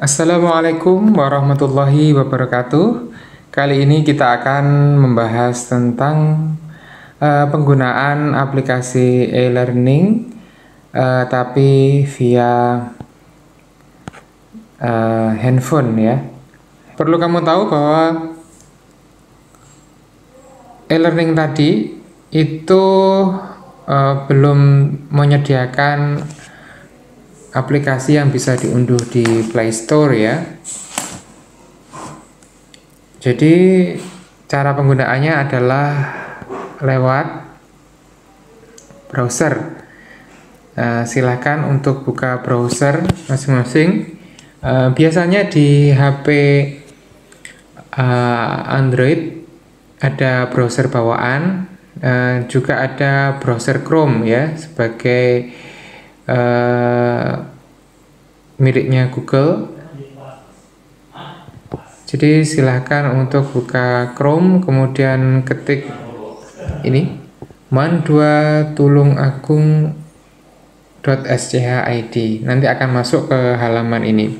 Assalamualaikum warahmatullahi wabarakatuh. Kali ini kita akan membahas tentang penggunaan aplikasi e-learning tapi via handphone ya. Perlu kamu tahu bahwa e-learning tadi itu belum menyediakan aplikasi yang bisa diunduh di Play Store ya. Jadi cara penggunaannya adalah lewat browser. Silahkan untuk buka browser masing-masing. Biasanya di HP Android ada browser bawaan, juga ada browser Chrome ya sebagai miliknya Google. Jadi silahkan untuk buka Chrome, kemudian ketik ini man2tulungagung.schid. Nanti akan masuk ke halaman ini.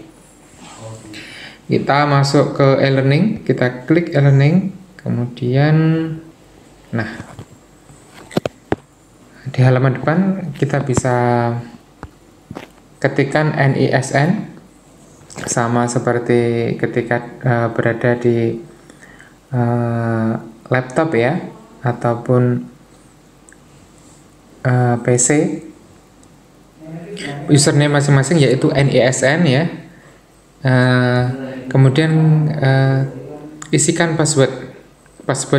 Kita masuk ke e-learning, kita klik e-learning, kemudian di halaman depan kita bisa ketikkan NISN sama seperti ketika berada di laptop ya ataupun PC. Username masing-masing yaitu NISN ya. Kemudian isikan password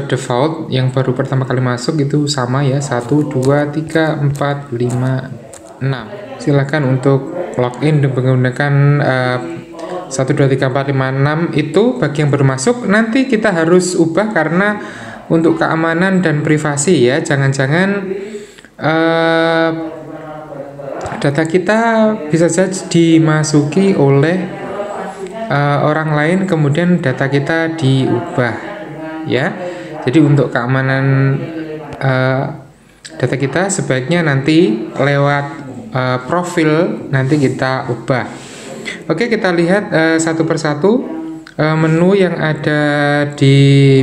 default yang baru pertama kali masuk itu sama ya, 1 2 3 4 5 6. Silakan untuk login dan menggunakan 1 2 3 4 5 6 itu bagi yang baru masuk. Nanti kita harus ubah karena untuk keamanan dan privasi ya. Jangan-jangan data kita bisa saja dimasuki oleh orang lain, kemudian data kita diubah ya. Jadi untuk keamanan data kita sebaiknya nanti lewat profil nanti kita ubah. Oke, kita lihat satu persatu menu yang ada di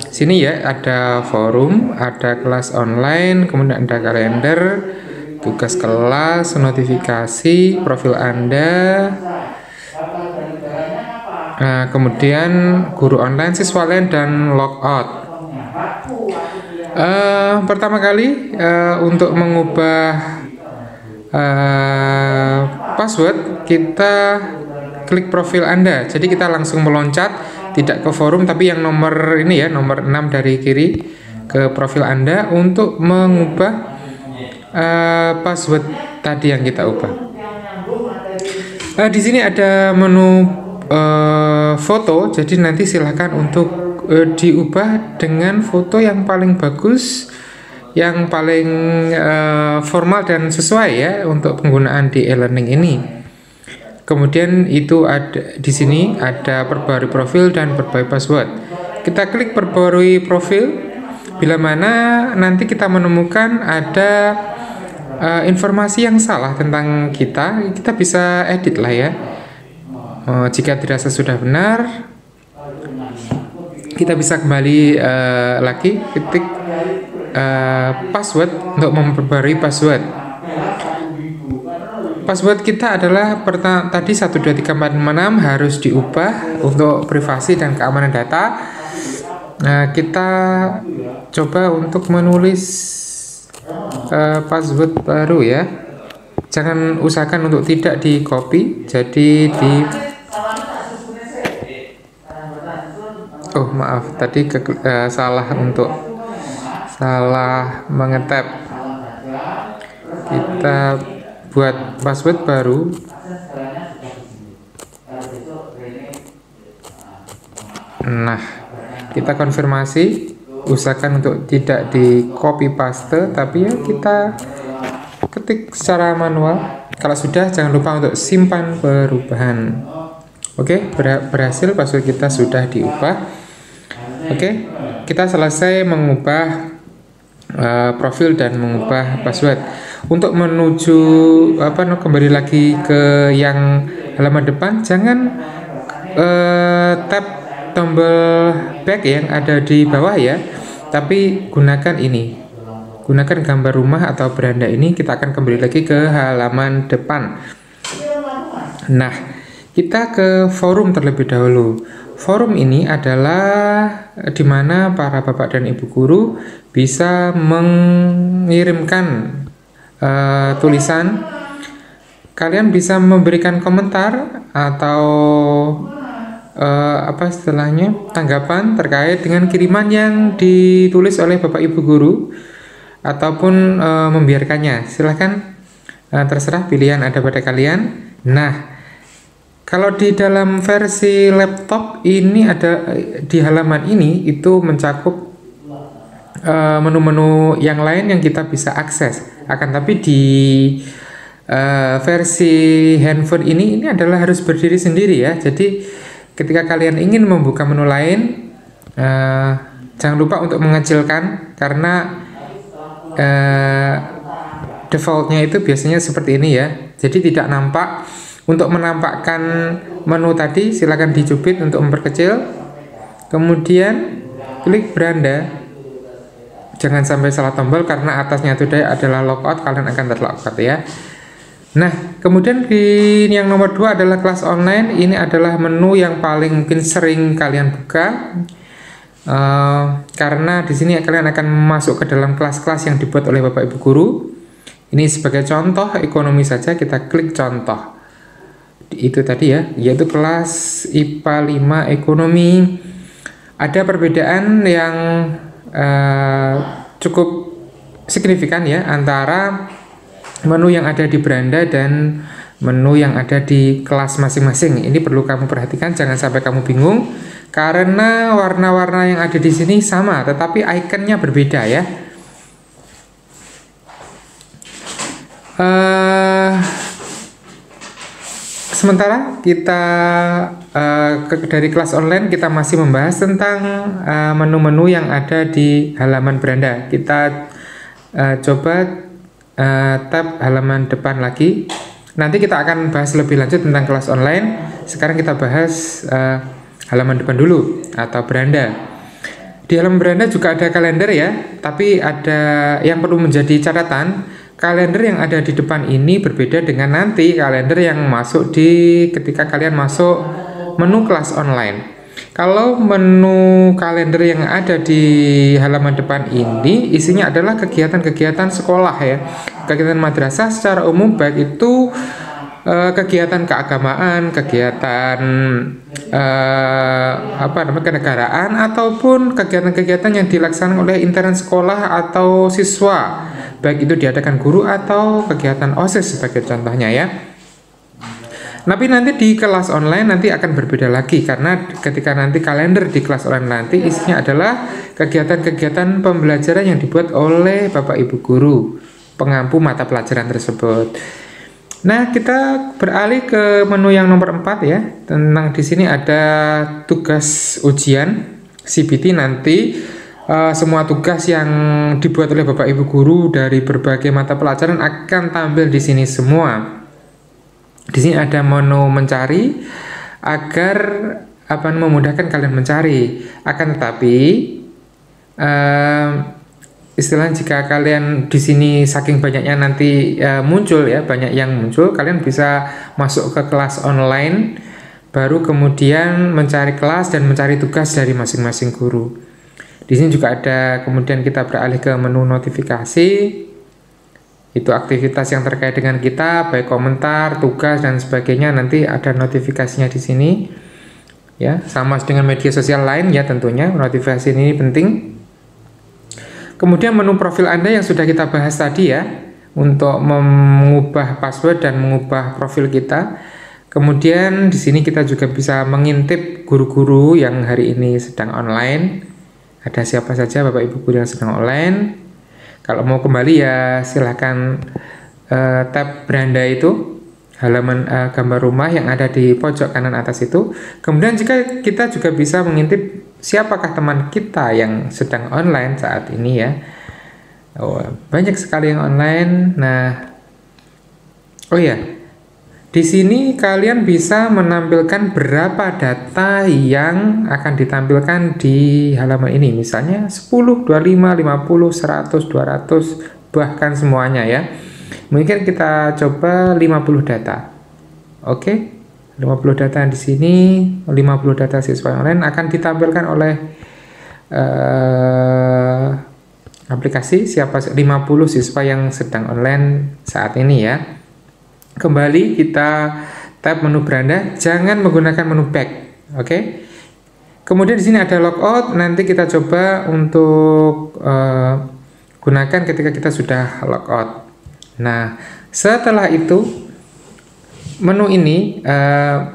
sini ya. Ada forum, ada kelas online, kemudian ada kalender, tugas kelas, notifikasi, profil Anda, kemudian guru online, siswa lain, dan logout. Pertama kali untuk mengubah password, kita klik profil Anda. Jadi kita langsung meloncat, tidak ke forum tapi yang nomor ini ya, nomor 6 dari kiri, ke profil Anda untuk mengubah password tadi yang kita ubah. Di sini ada menu foto, jadi nanti silahkan untuk diubah dengan foto yang paling bagus, yang paling formal dan sesuai ya untuk penggunaan di e-learning ini. Kemudian itu ada di sini ada perbarui profil dan perbarui password. Kita klik perbarui profil. Bila mana nanti kita menemukan ada informasi yang salah tentang kita bisa edit lah ya. Jika dirasa sudah benar, kita bisa kembali lagi ketik password untuk memperbarui password. Password kita adalah tadi 1 2 3 4 5 6 harus diubah untuk privasi dan keamanan data. Kita coba untuk menulis password baru ya. Jangan usahakan untuk tidak di copy, jadi maaf tadi salah mengetap. Kita buat password baru. Kita konfirmasi, usahakan untuk tidak di copy paste tapi ya kita ketik secara manual. Kalau sudah, jangan lupa untuk simpan perubahan. Oke, berhasil, password kita sudah diubah. Oke, kita selesai mengubah profil dan mengubah password. Untuk menuju kembali lagi ke yang halaman depan, jangan tap tombol back yang ada di bawah ya, tapi gunakan ini, gunakan gambar rumah atau beranda ini. Kita akan kembali lagi ke halaman depan. Nah, kita ke forum terlebih dahulu. Forum ini adalah di mana para bapak dan ibu guru bisa mengirimkan tulisan. Kalian bisa memberikan komentar atau tanggapan terkait dengan kiriman yang ditulis oleh bapak ibu guru, ataupun membiarkannya. Silahkan, terserah, pilihan ada pada kalian. Nah, kalau di dalam versi laptop ini ada di halaman ini itu mencakup menu-menu yang lain yang kita bisa akses. Akan tapi di versi handphone ini adalah harus berdiri sendiri ya. Jadi ketika kalian ingin membuka menu lain, jangan lupa untuk mengecilkan, karena defaultnya itu biasanya seperti ini ya. Jadi tidak nampak. Untuk menampakkan menu tadi, silakan dicubit untuk memperkecil. Kemudian klik beranda. Jangan sampai salah tombol, karena atasnya itu adalah logout, kalian akan terlogout ya. Nah, kemudian di yang nomor 2 adalah kelas online. Ini adalah menu yang paling mungkin sering kalian buka, karena di sini kalian akan masuk ke dalam kelas-kelas yang dibuat oleh bapak ibu guru. Ini sebagai contoh ekonomi saja, kita klik contoh. Itu tadi ya, yaitu kelas IPA 5 ekonomi. Ada perbedaan yang cukup signifikan ya antara menu yang ada di beranda dan menu yang ada di kelas masing-masing. Ini perlu kamu perhatikan, jangan sampai kamu bingung, karena warna-warna yang ada di sini sama tetapi ikonnya berbeda ya. Sementara kita dari kelas online, kita masih membahas tentang menu-menu yang ada di halaman beranda. Kita coba tab halaman depan lagi. Nanti kita akan bahas lebih lanjut tentang kelas online. Sekarang kita bahas halaman depan dulu atau beranda. Di halaman beranda juga ada kalender ya, tapi ada yang perlu menjadi catatan. Kalender yang ada di depan ini berbeda dengan nanti kalender yang masuk ketika kalian masuk menu kelas online. Kalau menu kalender yang ada di halaman depan ini isinya adalah kegiatan-kegiatan sekolah ya, kegiatan madrasah secara umum, baik itu kegiatan keagamaan, kegiatan kenegaraan, ataupun kegiatan-kegiatan yang dilaksanakan oleh intern sekolah atau siswa, baik itu diadakan guru atau kegiatan OSIS sebagai contohnya ya. Tapi nanti di kelas online nanti akan berbeda lagi, karena ketika nanti kalender di kelas online nanti isinya adalah kegiatan-kegiatan pembelajaran yang dibuat oleh Bapak Ibu guru pengampu mata pelajaran tersebut. Nah, kita beralih ke menu yang nomor 4 ya. Tentang di sini ada tugas ujian CBT nanti. Semua tugas yang dibuat oleh Bapak Ibu guru dari berbagai mata pelajaran akan tampil di sini semua. Di sini ada menu mencari agar memudahkan kalian mencari. Akan tetapi istilah jika kalian di sini saking banyaknya nanti muncul ya, banyak yang muncul, kalian bisa masuk ke kelas online, baru kemudian mencari kelas dan mencari tugas dari masing-masing guru. Di sini juga ada, kemudian kita beralih ke menu notifikasi. Itu aktivitas yang terkait dengan kita, baik komentar, tugas dan sebagainya, nanti ada notifikasinya di sini. Ya, sama dengan media sosial lain ya tentunya, notifikasi ini penting. Kemudian menu profil Anda yang sudah kita bahas tadi ya, untuk mengubah password dan mengubah profil kita. Kemudian di sini kita juga bisa mengintip guru-guru yang hari ini sedang online. Ada siapa saja Bapak Ibu guru yang sedang online. Kalau mau kembali ya silahkan tab beranda itu, halaman gambar rumah yang ada di pojok kanan atas itu. Kemudian jika kita juga bisa mengintip siapakah teman kita yang sedang online saat ini ya. banyak sekali yang online. Nah, oh ya, di sini kalian bisa menampilkan berapa data yang akan ditampilkan di halaman ini. Misalnya 10, 25, 50, 100, 200, bahkan semuanya ya. Mungkin kita coba 50 data. Oke, 50 data di sini, 50 data siswa online akan ditampilkan oleh aplikasi siapa 50 siswa yang sedang online saat ini ya. Kembali kita tab menu beranda, jangan menggunakan menu back. Oke. Kemudian di sini ada logout, nanti kita coba untuk gunakan ketika kita sudah logout. Nah, setelah itu menu ini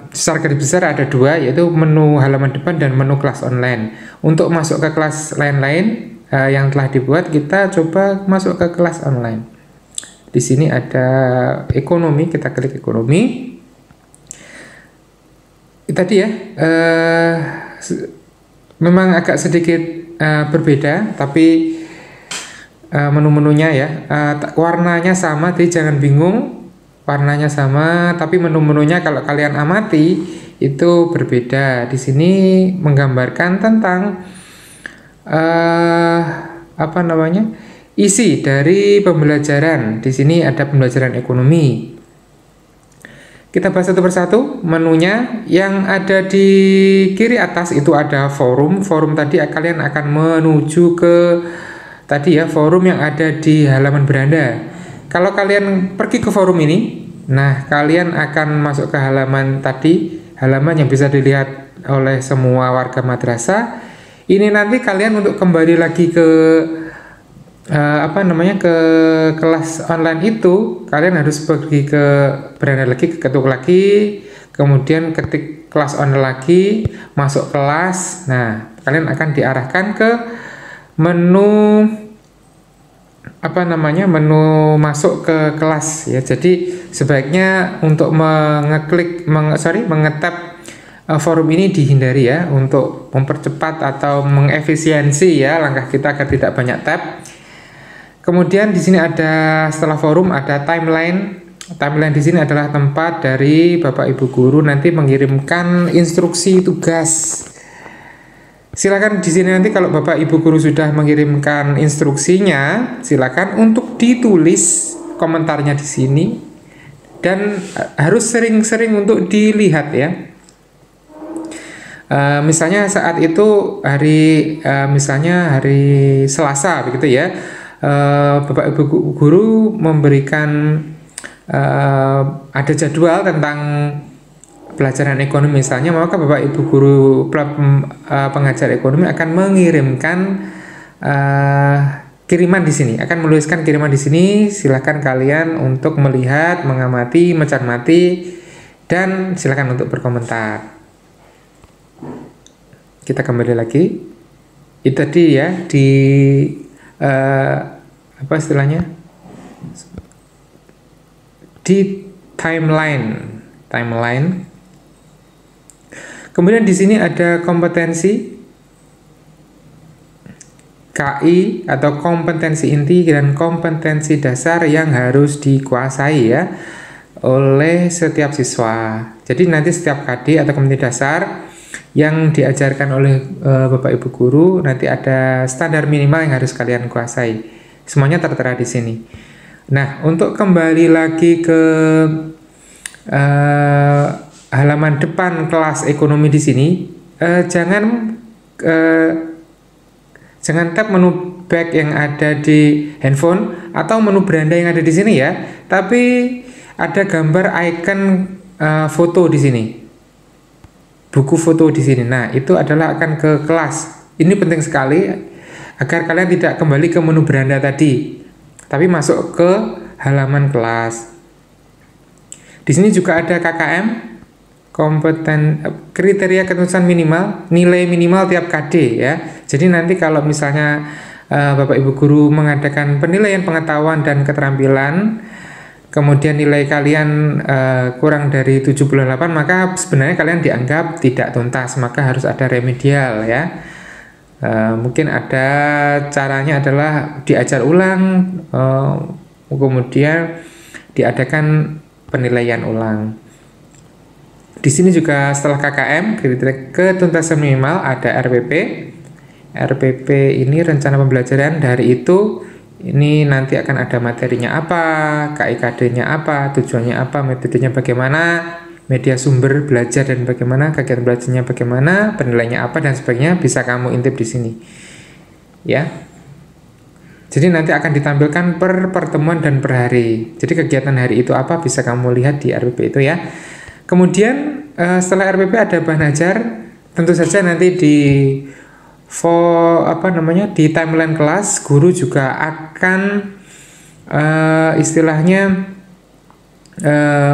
secara garis besar ada dua, yaitu menu halaman depan dan menu kelas online. Untuk masuk ke kelas lain-lain yang telah dibuat, kita coba masuk ke kelas online. Di sini ada ekonomi, kita klik ekonomi. Tadi ya, memang agak sedikit berbeda, tapi menu-menunya ya, warnanya sama, jadi jangan bingung. Warnanya sama, tapi menu-menunya kalau kalian amati itu berbeda. Di sini menggambarkan tentang isi dari pembelajaran. Di sini ada pembelajaran ekonomi. Kita bahas satu persatu menunya. Yang ada di kiri atas itu ada forum. Forum tadi kalian akan menuju ke tadi ya, forum yang ada di halaman beranda. Kalau kalian pergi ke forum ini, nah kalian akan masuk ke halaman tadi, halaman yang bisa dilihat oleh semua warga madrasah. Ini nanti kalian untuk kembali lagi ke ke kelas online itu, kalian harus pergi ke beranda lagi, ketuk lagi, kemudian ketik kelas online lagi, masuk kelas. Nah, kalian akan diarahkan ke menu menu masuk ke kelas ya. Jadi sebaiknya untuk mengetap forum ini dihindari ya, untuk mempercepat atau mengefisiensi ya langkah kita agar tidak banyak tab. Kemudian di sini ada, setelah forum ada timeline. Timeline di sini adalah tempat dari Bapak Ibu guru nanti mengirimkan instruksi tugas. Silakan di sini nanti kalau Bapak Ibu guru sudah mengirimkan instruksinya, silakan untuk ditulis komentarnya di sini dan harus sering-sering untuk dilihat ya. Misalnya saat itu hari Selasa begitu ya, Bapak Ibu guru memberikan ada jadwal tentang pelajaran ekonomi misalnya, maka Bapak Ibu guru pengajar ekonomi akan mengirimkan kiriman di sini, akan menuliskan kiriman di sini. Silakan kalian untuk melihat, mengamati, mencermati, dan silakan untuk berkomentar. Kita kembali lagi. Itu tadi ya di di timeline. Kemudian di sini ada kompetensi KI atau kompetensi inti dan kompetensi dasar yang harus dikuasai ya oleh setiap siswa. Jadi nanti setiap KD atau kompetensi dasar yang diajarkan oleh Bapak Ibu guru, nanti ada standar minimal yang harus kalian kuasai. Semuanya tertera di sini. Nah, untuk kembali lagi ke halaman depan kelas ekonomi di sini, jangan tab menu back yang ada di handphone atau menu beranda yang ada di sini ya, tapi ada gambar icon foto di sini. Buku foto di sini. Nah, itu adalah akan ke kelas. Ini penting sekali agar kalian tidak kembali ke menu beranda tadi, tapi masuk ke halaman kelas. Di sini juga ada KKM, kriteria ketelusan minimal, nilai minimal tiap KD ya. Jadi nanti kalau misalnya Bapak Ibu guru mengadakan penilaian pengetahuan dan keterampilan, kemudian nilai kalian kurang dari 78, maka sebenarnya kalian dianggap tidak tuntas, maka harus ada remedial ya. Mungkin ada caranya adalah diajar ulang, kemudian diadakan penilaian ulang. Di sini juga setelah KKM, kriteria ketuntasan minimal, ada RPP. RPP ini rencana pembelajaran. Dari itu ini nanti akan ada materinya apa, KIKD-nya apa, tujuannya apa, metodenya bagaimana, media sumber belajar dan bagaimana, kegiatan belajarnya bagaimana, penilaiannya apa dan sebagainya, bisa kamu intip di sini. Ya. Jadi nanti akan ditampilkan per pertemuan dan per hari. Jadi kegiatan hari itu apa bisa kamu lihat di RPP itu ya. Kemudian setelah RPP ada bahan ajar. Tentu saja nanti di di timeline kelas guru juga akan istilahnya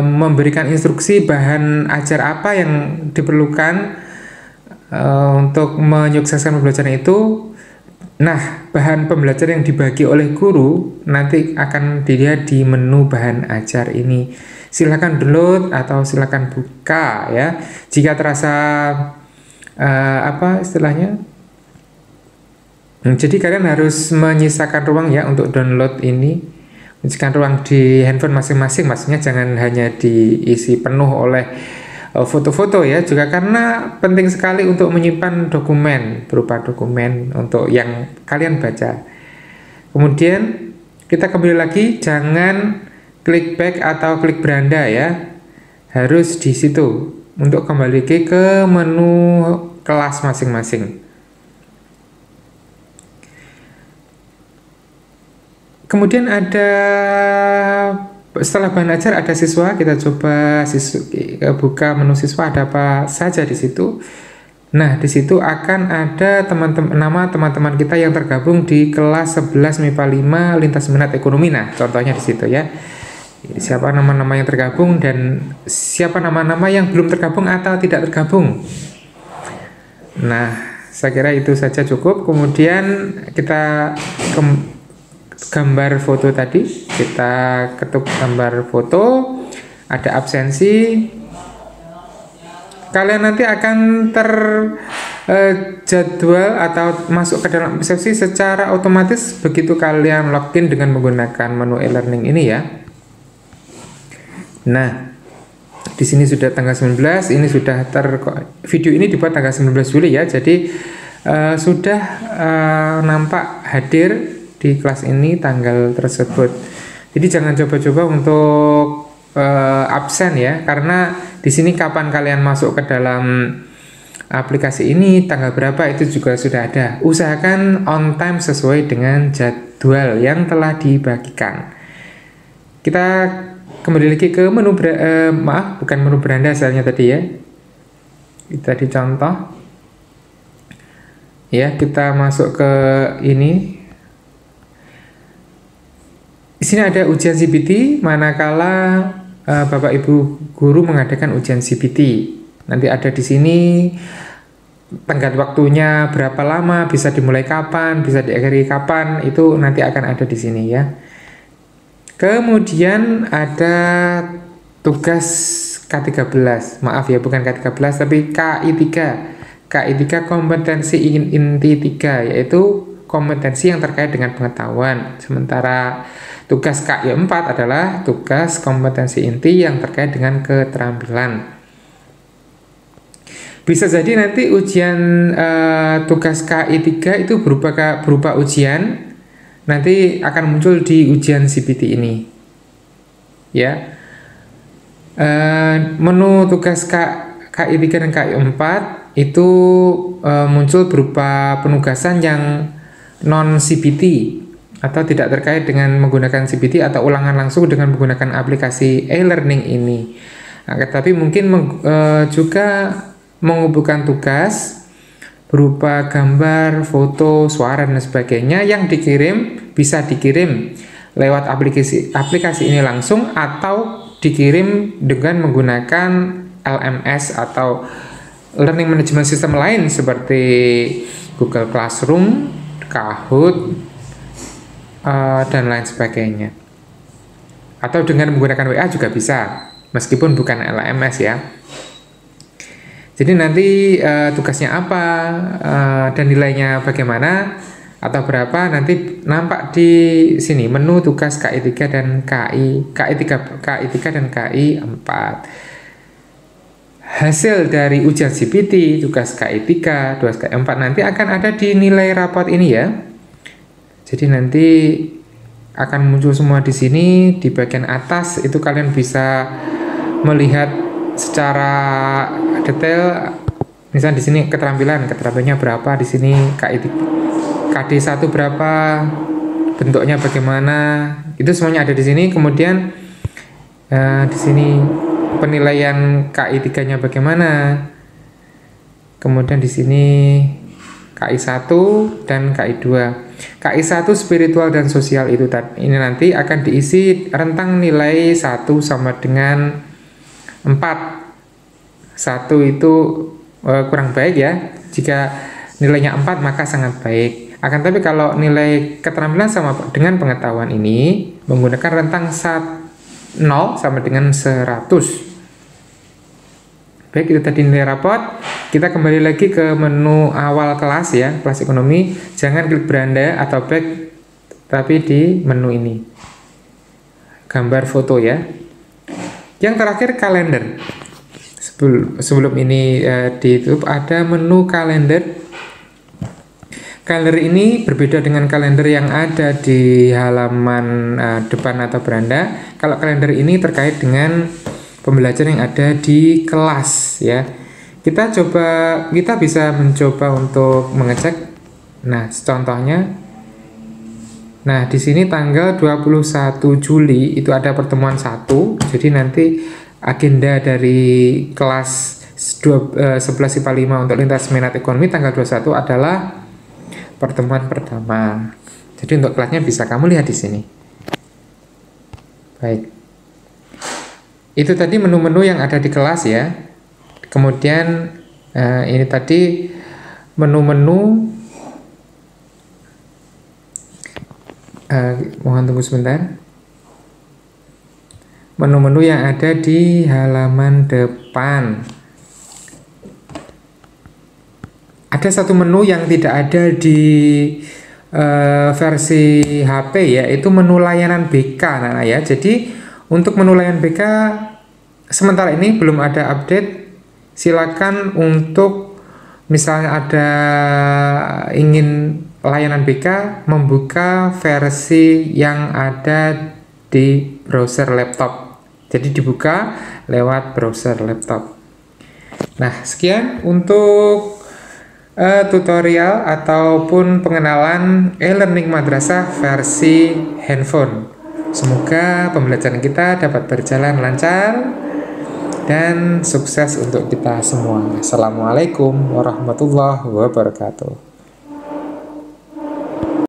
memberikan instruksi bahan ajar apa yang diperlukan untuk menyukseskan pembelajaran itu. Nah, bahan pembelajaran yang dibagi oleh guru nanti akan dilihat di menu bahan ajar ini. Silakan download atau silakan buka ya. Jika terasa jadi kalian harus menyisakan ruang ya untuk download ini. Menyisakan ruang di handphone masing-masing, maksudnya jangan hanya diisi penuh oleh foto-foto ya, juga karena penting sekali untuk menyimpan dokumen, berupa dokumen untuk yang kalian baca. Kemudian kita kembali lagi, jangan klik back atau klik beranda ya, harus di situ untuk kembali ke menu kelas masing-masing. Kemudian ada setelah bahan ajar ada siswa, kita coba buka menu siswa, ada apa saja di situ. Nah, di situ akan ada nama teman-teman kita yang tergabung di kelas 11 MIPA 5 lintas minat ekonomi. Nah, contohnya di situ ya. Siapa nama-nama yang tergabung dan siapa nama-nama yang belum tergabung atau tidak tergabung. Nah, saya kira itu saja cukup. Kemudian kita gambar foto tadi, kita ketuk gambar foto, ada absensi. Kalian nanti akan terjadwal atau masuk ke dalam absensi secara otomatis begitu kalian login dengan menggunakan menu e-learning ini ya. Nah, di sini sudah tanggal 19, ini sudah video ini dibuat tanggal 19 Juli ya. Jadi sudah nampak hadir di kelas ini tanggal tersebut. Jadi jangan coba-coba untuk absen ya, karena di sini kapan kalian masuk ke dalam aplikasi ini, tanggal berapa itu juga sudah ada. Usahakan on time sesuai dengan jadwal yang telah dibagikan. Kita kembali lagi ke menu bukan menu beranda asalnya tadi ya. Kita dicontoh. Ya, kita masuk ke ini. Di sini ada ujian CBT manakala Bapak Ibu guru mengadakan ujian CBT. Nanti ada di sini tenggat waktunya berapa lama, bisa dimulai kapan, bisa diakhiri kapan, itu nanti akan ada di sini ya. Kemudian ada tugas K13. Maaf ya, bukan K13 tapi KI3. KI3 kompetensi inti 3, yaitu kompetensi yang terkait dengan pengetahuan. Sementara tugas KI4 adalah tugas kompetensi inti yang terkait dengan keterampilan. Bisa jadi nanti ujian tugas KI3 itu berupa ujian, nanti akan muncul di ujian CBT ini. Ya. Menu tugas KI3 dan KI4 itu muncul berupa penugasan yang non CBT atau tidak terkait dengan menggunakan CBT atau ulangan langsung dengan menggunakan aplikasi e-learning ini. Nah, tapi mungkin juga mengumpulkan tugas berupa gambar, foto, suara dan sebagainya yang bisa dikirim lewat aplikasi ini langsung atau dikirim dengan menggunakan LMS atau learning management system lain seperti Google Classroom, Kahoot, dan lain sebagainya. Atau dengan menggunakan WA juga bisa, meskipun bukan LMS ya. Jadi nanti tugasnya apa dan nilainya bagaimana atau berapa nanti nampak di sini menu tugas KI 3 dan KI 3 dan KI 4. Hasil dari ujian CPT, tugas KI 3, tugas KI 4 nanti akan ada di nilai rapot ini ya. Jadi nanti akan muncul semua di sini di bagian atas, itu kalian bisa melihat secara detail. Misal di sini keterampilannya berapa, di sini KD 1 berapa, bentuknya bagaimana, itu semuanya ada di sini. Kemudian di sini penilaian KI 3-nya bagaimana. Kemudian di sini KI 1 dan KI 2. KI 1 spiritual dan sosial itu ini nanti akan diisi rentang nilai 1 sama dengan 4. 1 itu kurang baik ya. Jika nilainya 4 maka sangat baik. Akan tapi kalau nilai keterampilan sama dengan pengetahuan ini menggunakan rentang 0 sama dengan 100. Baik, itu tadi nilai rapot. Kita kembali lagi ke menu awal kelas ya, kelas ekonomi. Jangan klik beranda atau back, tapi di menu ini. Gambar foto ya. Yang terakhir kalender. Sebelum ini ditutup ada menu kalender. Kalender ini berbeda dengan kalender yang ada di halaman depan atau beranda. Kalau kalender ini terkait dengan pembelajaran yang ada di kelas ya. Kita bisa mencoba untuk mengecek. Nah, contohnya. Nah, di sini tanggal 21 Juli itu ada pertemuan 1. Jadi nanti agenda dari kelas 11 IPA 5 untuk lintas minat ekonomi tanggal 21 adalah pertemuan pertama. Jadi untuk kelasnya bisa kamu lihat di sini. Baik. Itu tadi menu-menu yang ada di kelas ya. Kemudian ini tadi menu-menu. Mohon tunggu sebentar. Menu-menu yang ada di halaman depan. Ada satu menu yang tidak ada di versi HP ya, itu menu layanan BK nah ya. Jadi untuk menu layanan BK sementara ini belum ada update. Silakan untuk misalnya ada ingin layanan BK membuka versi yang ada di browser laptop. Jadi dibuka lewat browser laptop. Nah, sekian untuk tutorial ataupun pengenalan e-learning madrasah versi handphone. Semoga pembelajaran kita dapat berjalan lancar dan sukses untuk kita semua. Assalamualaikum warahmatullahi wabarakatuh.